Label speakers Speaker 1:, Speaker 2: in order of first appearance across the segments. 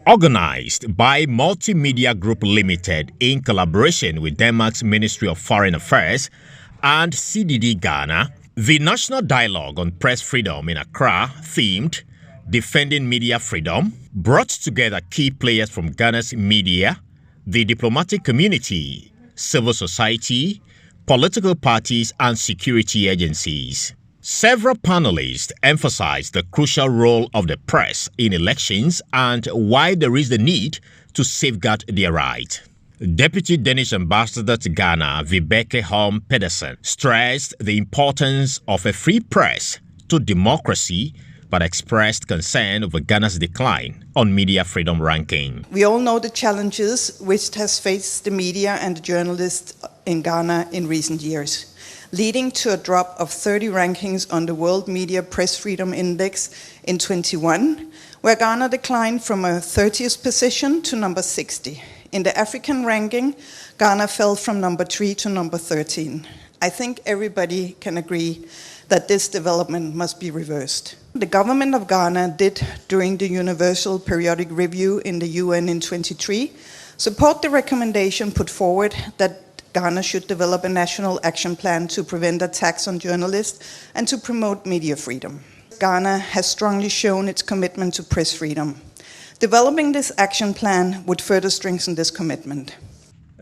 Speaker 1: Organized by Multimedia Group Limited in collaboration with Denmark's Ministry of Foreign Affairs and CDD Ghana, the National Dialogue on Press Freedom in Accra, themed Defending Media Freedom, brought together key players from Ghana's media, the diplomatic community, civil society, political parties, and security agencies. Several panelists emphasized the crucial role of the press in elections and why there is the need to safeguard their right. Deputy Danish Ambassador to Ghana, Vibeke Holm Pedersen, stressed the importance of a free press to democracy, but expressed concern over Ghana's decline on media freedom ranking.
Speaker 2: We all know the challenges which has faced the media and the journalists in Ghana in recent years, leading to a drop of 30 rankings on the World Media Press Freedom Index in 2021, where Ghana declined from a 30th position to number 60. In the African ranking, Ghana fell from number 3 to number 13. I think everybody can agree that this development must be reversed. The government of Ghana did, during the Universal Periodic Review in the UN in 2023, support the recommendation put forward that Ghana should develop a national action plan to prevent attacks on journalists and to promote media freedom. Ghana has strongly shown its commitment to press freedom. Developing this action plan would further strengthen this commitment.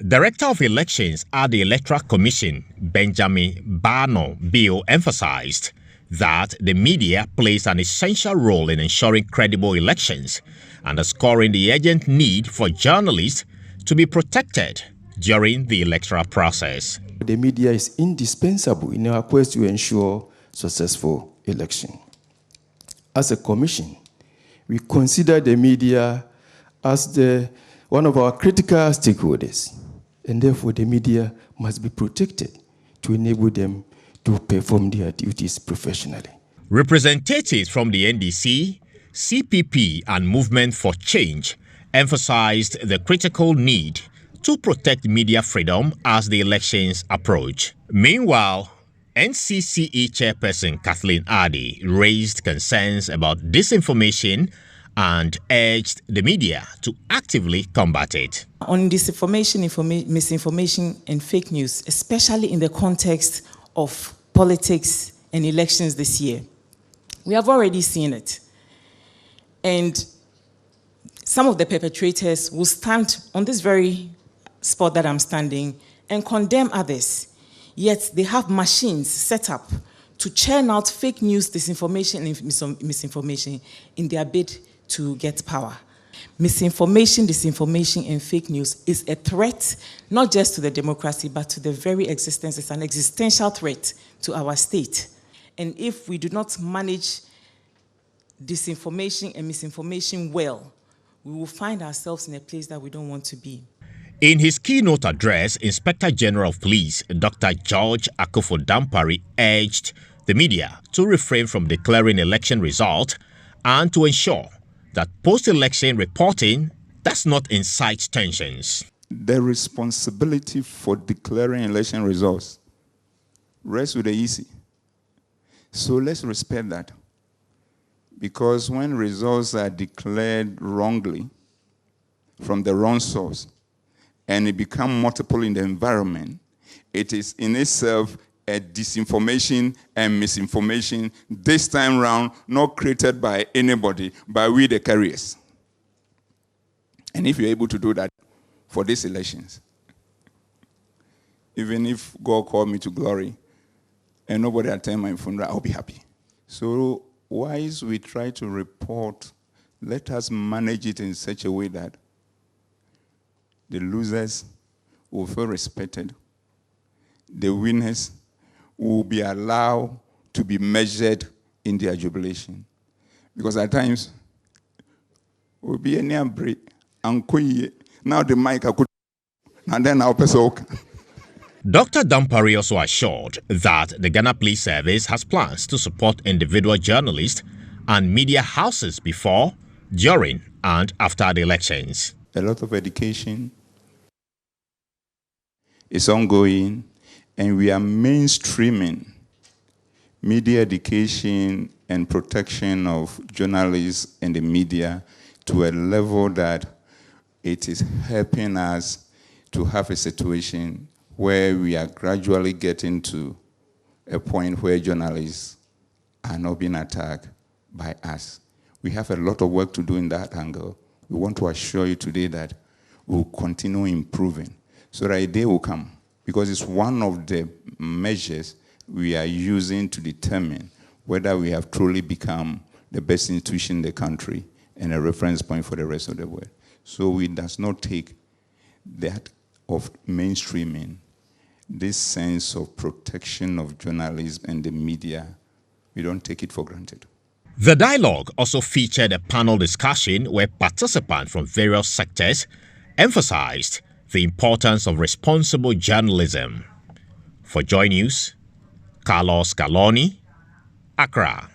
Speaker 1: Director of Elections at the Electoral Commission, Benjamin Barno Bill, emphasized that the media plays an essential role in ensuring credible elections, underscoring the urgent need for journalists to be protected during the electoral process.
Speaker 3: The media is indispensable in our quest to ensure successful election. As a commission, we consider the media as one of our critical stakeholders, and therefore the media must be protected to enable them to perform their duties professionally.
Speaker 1: Representatives from the NDC, CPP, and Movement for Change emphasized the critical need to protect media freedom as the elections approach. Meanwhile, NCCE chairperson Kathleen Addy raised concerns about disinformation and urged the media to actively combat it.
Speaker 4: On disinformation, misinformation, and fake news, especially in the context of politics and elections this year, we have already seen it. And some of the perpetrators will stand on this very spot that I'm standing and condemn others. Yet they have machines set up to churn out fake news, disinformation, and misinformation in their bid to get power. Misinformation, disinformation, and fake news is a threat not just to the democracy, but to the very existence. It's an existential threat to our state. And if we do not manage disinformation and misinformation well, we will find ourselves in a place that we don't want to be.
Speaker 1: In his keynote address, Inspector General of Police Dr. George Akufo-Dampare urged the media to refrain from declaring election results and to ensure that post-election reporting does not incite tensions.
Speaker 5: The responsibility for declaring election results rests with the EC. So let's respect that. Because when results are declared wrongly from the wrong source, and it becomes multiple in the environment, it is in itself a disinformation and misinformation, this time round not created by anybody, but we the carriers. And if you're able to do that for these elections, even if God called me to glory and nobody attend my funeral, I'll be happy. So whilst we try to report, let us manage it in such a way that the losers will feel respected. The winners will be allowed to be measured in their jubilation. Because at times, we'll be a near break. Now the mic I could, and then our person.
Speaker 1: Dr. Dampare also assured that the Ghana Police Service has plans to support individual journalists and media houses before, during, and after the elections.
Speaker 5: A lot of education is ongoing, and we are mainstreaming media education and protection of journalists and the media to a level that it is helping us to have a situation where we are gradually getting to a point where journalists are not being attacked by us. We have a lot of work to do in that angle. We want to assure you today that we'll continue improving so that a day will come, because it's one of the measures we are using to determine whether we have truly become the best institution in the country and a reference point for the rest of the world. So we does not take that of mainstreaming, this sense of protection of journalism and the media, we don't take it for granted.
Speaker 1: The dialogue also featured a panel discussion where participants from various sectors emphasized the importance of responsible journalism. For Joy News, Carlos Galoni, Accra.